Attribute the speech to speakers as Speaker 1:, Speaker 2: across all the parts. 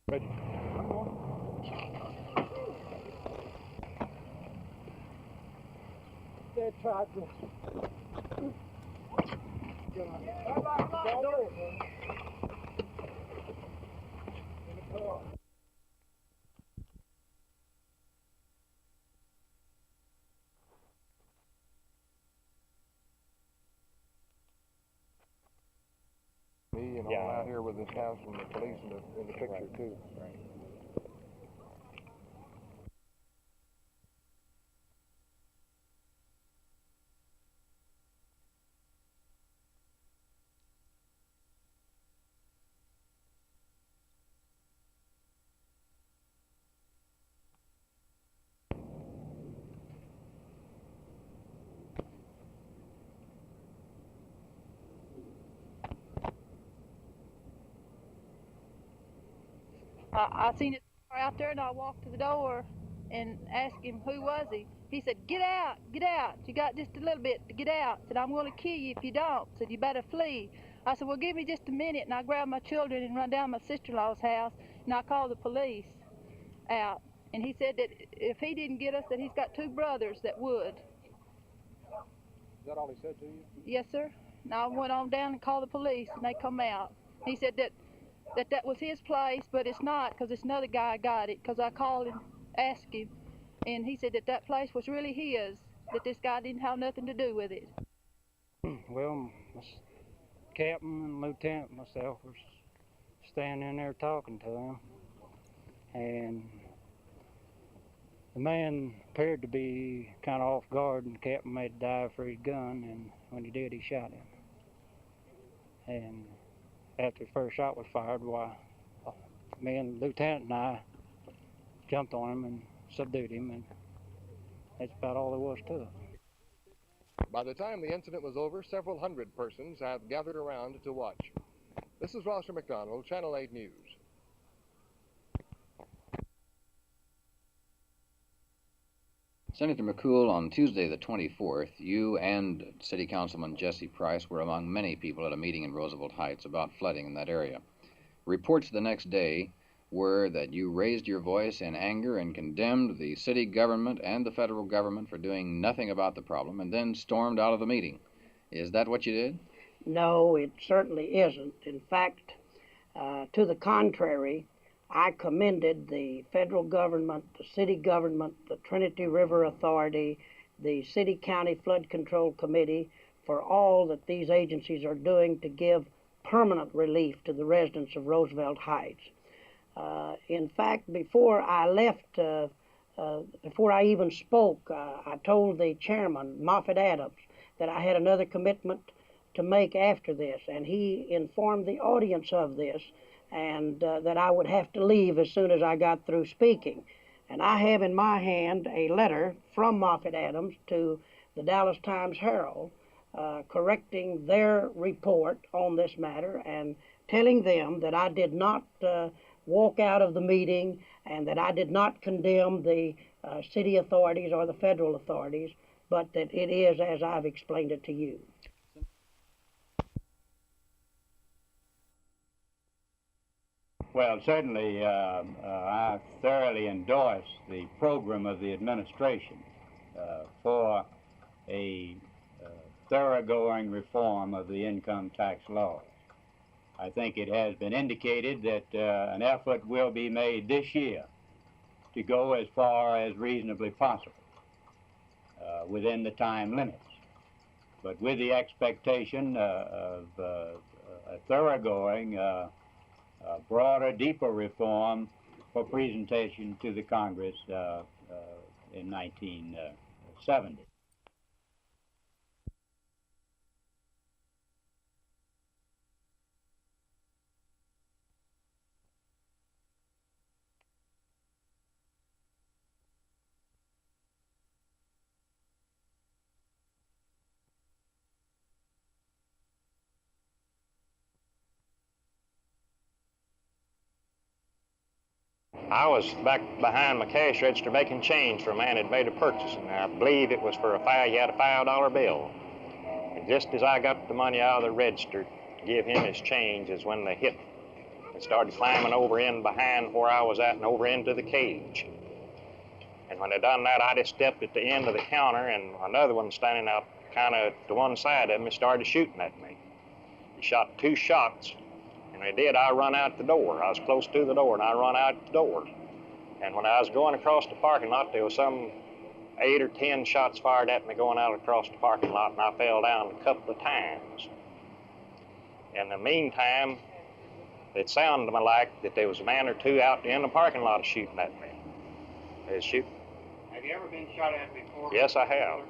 Speaker 1: Ready.
Speaker 2: They tried to.
Speaker 1: Me and all out here with this house and the police in the picture too.
Speaker 3: Right.
Speaker 4: I seen it out there, and I walked to the door and asked him who was he. He said, "Get out, get out. You got just a little bit to get out." I said, "I'm going to kill you if you don't." Said, "You better flee." I said, "Well, give me just a minute," and I grabbed my children and run down my sister-in-law's house, and I called the police out. And he said that if he didn't get us, that he's got two brothers that would.
Speaker 1: Is that all he said to you?
Speaker 4: Yes, sir. And I went on down and called the police, and they come out. He said that was his place, but it's not, because this another guy got it, because I called and asked him, and he said that place was really his, that this guy didn't have nothing to do with it.
Speaker 3: Well, Captain and Lieutenant and myself was standing in there talking to him, and the man appeared to be kind of off guard, and the captain made a dive for his gun, and when he did, he shot him. And after the first shot was fired, why, me and the lieutenant and I jumped on him and subdued him, and that's about all there was to it.
Speaker 1: By the time the incident was over, several hundred persons had gathered around to watch. This is Rosser McDonald, Channel 8 News.
Speaker 5: Senator McCool, on Tuesday the 24th, you and City Councilman Jesse Price were among many people at a meeting in Roosevelt Heights about flooding in that area. Reports the next day were that you raised your voice in anger and condemned the city government and the federal government for doing nothing about the problem, and then stormed out of the meeting. Is that what you did?
Speaker 2: No, it certainly isn't. In fact, to the contrary, I commended the federal government, the city government, the Trinity River Authority, the City County Flood Control Committee for all that these agencies are doing to give permanent relief to the residents of Roosevelt Heights. In fact, before I left, before I even spoke, I told the chairman, Moffett Adams, that I had another commitment to make after this, and he informed the audience of this, and that I would have to leave as soon as I got through speaking. And I have in my hand a letter from Moffett Adams to the Dallas Times-Herald correcting their report on this matter and telling them that I did not walk out of the meeting and that I did not condemn the city authorities or the federal authorities, but that it is as I've explained it to you.
Speaker 6: Well, certainly I thoroughly endorse the program of the administration for a thoroughgoing reform of the income tax laws. I think it has been indicated that an effort will be made this year to go as far as reasonably possible within the time limits, but with the expectation of a thoroughgoing broader, deeper reform for presentation to the Congress in 1970.
Speaker 7: I was back behind my cash register making change for a man that made a purchase, and I believe it was for he had a $5 bill. And just as I got the money out of the register to give him his change is when they hit and started climbing over in behind where I was at and over into the cage. And when they done that, I just stepped at the end of the counter, and another one standing out kind of to one side of me started shooting at me. He shot 2 shots, and when he did, I run out the door. I was close to the door, and I run out the door. And when I was going across the parking lot, there was some 8 or 10 shots fired at me going out across the parking lot, and I fell down a couple of times. In the meantime, it sounded to me like that there was a man or two out in the parking lot shooting at me. They was shooting.
Speaker 6: Have you ever been shot at before?
Speaker 7: Yes, I have.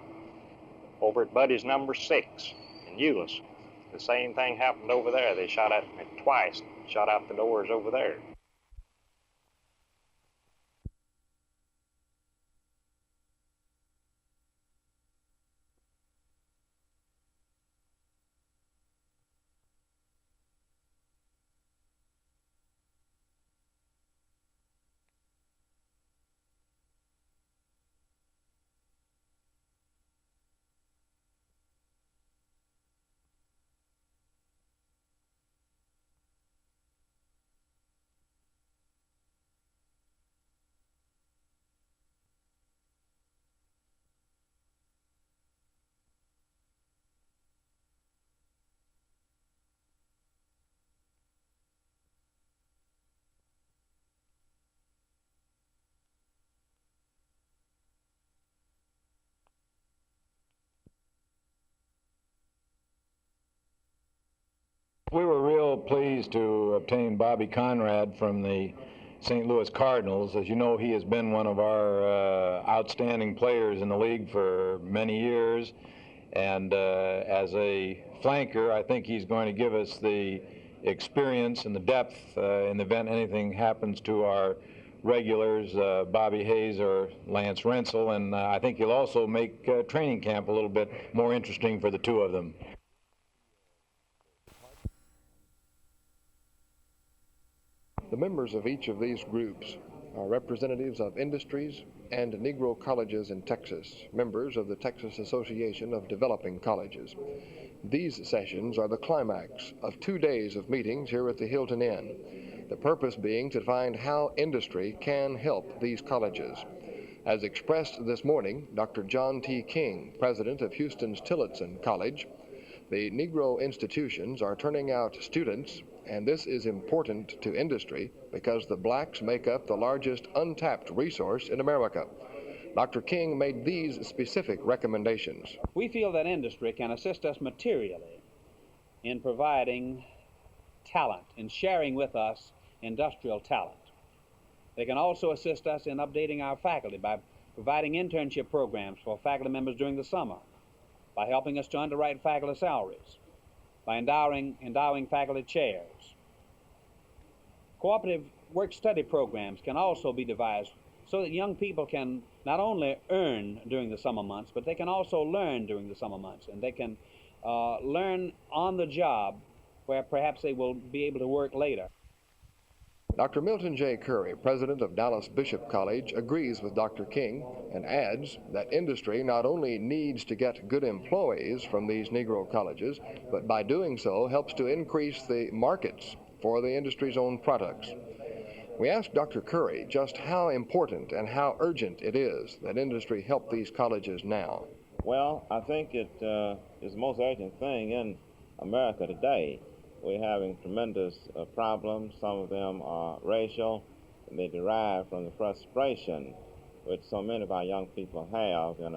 Speaker 7: Over at Buddy's number 6 in Euless. The same thing happened over there. They shot at me twice, shot out the doors over there.
Speaker 8: We were real pleased to obtain Bobby Conrad from the St. Louis Cardinals. As you know, he has been one of our outstanding players in the league for many years. And as a flanker, I think he's going to give us the experience and the depth in the event anything happens to our regulars, Bobby Hayes or Lance Rensel. And I think he'll also make training camp a little bit more interesting for the two of them.
Speaker 1: The members of each of these groups are representatives of industries and Negro colleges in Texas, members of the Texas Association of Developing Colleges. These sessions are the climax of 2 days of meetings here at the Hilton Inn, the purpose being to find how industry can help these colleges. As expressed this morning, Dr. John T. King, president of Houston's Tillotson College, the Negro institutions are turning out students, and this is important to industry because the blacks make up the largest untapped resource in America. Dr. King made these specific recommendations.
Speaker 9: We feel that industry can assist us materially in providing talent, in sharing with us industrial talent. They can also assist us in updating our faculty by providing internship programs for faculty members during the summer, by helping us to underwrite faculty salaries, by endowing faculty chairs. Cooperative work-study programs can also be devised so that young people can not only earn during the summer months, but they can also learn during the summer months, and they can learn on the job where perhaps they will be able to work later.
Speaker 1: Dr. Milton J. Curry, president of Dallas Bishop College, agrees with Dr. King and adds that industry not only needs to get good employees from these Negro colleges, but by doing so helps to increase the markets for the industry's own products. We asked Dr. Curry just how important and how urgent it is that industry help these colleges now.
Speaker 10: Well, I think it is the most urgent thing in America today. We're having tremendous problems. Some of them are racial, and they derive from the frustration which so many of our young people have in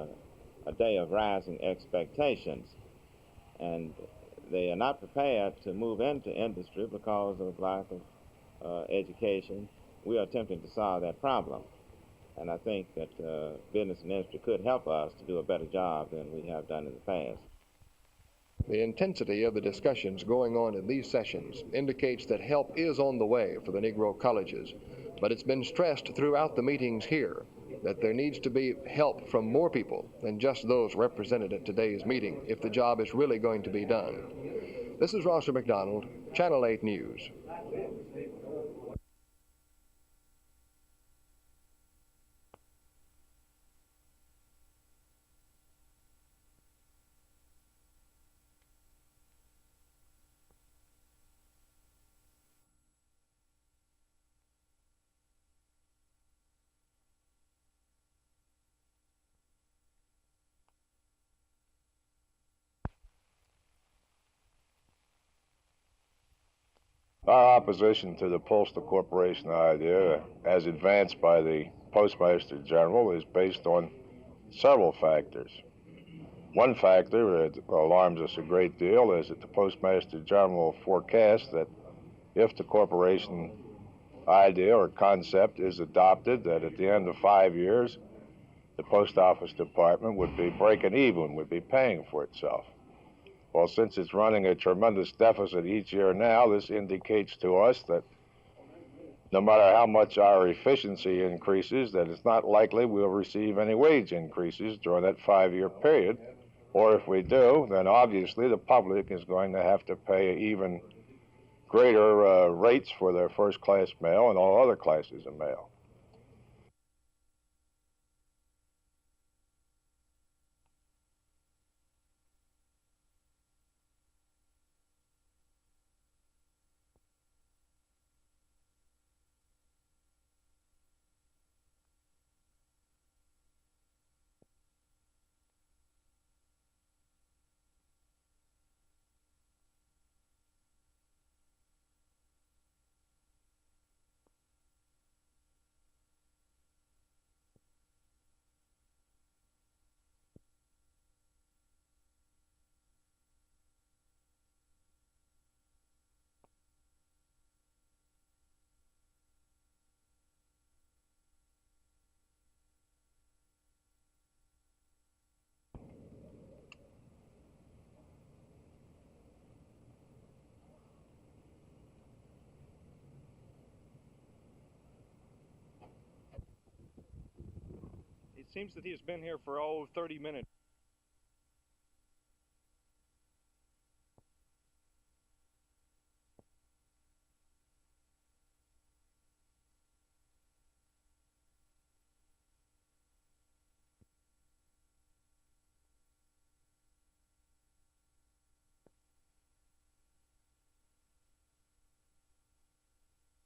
Speaker 10: a day of rising expectations. And they are not prepared to move into industry because of lack of education. We are attempting to solve that problem. And I think that business and industry could help us to do a better job than we have done in the past.
Speaker 1: The intensity of the discussions going on in these sessions indicates that help is on the way for the Negro colleges, but it's been stressed throughout the meetings here that there needs to be help from more people than just those represented at today's meeting if the job is really going to be done. This is Rosser McDonald, Channel 8 News.
Speaker 11: Our opposition to the postal corporation idea, as advanced by the Postmaster General, is based on several factors. One factor that alarms us a great deal is that the Postmaster General forecasts that if the corporation idea or concept is adopted, that at the end of 5 years, the Post Office Department would be breaking even, would be paying for itself. Well, since it's running a tremendous deficit each year now, this indicates to us that no matter how much our efficiency increases, that it's not likely we'll receive any wage increases during that 5-year period. Or if we do, then obviously the public is going to have to pay even greater rates for their first-class mail and all other classes of mail.
Speaker 12: It seems that he has been here for 30 minutes.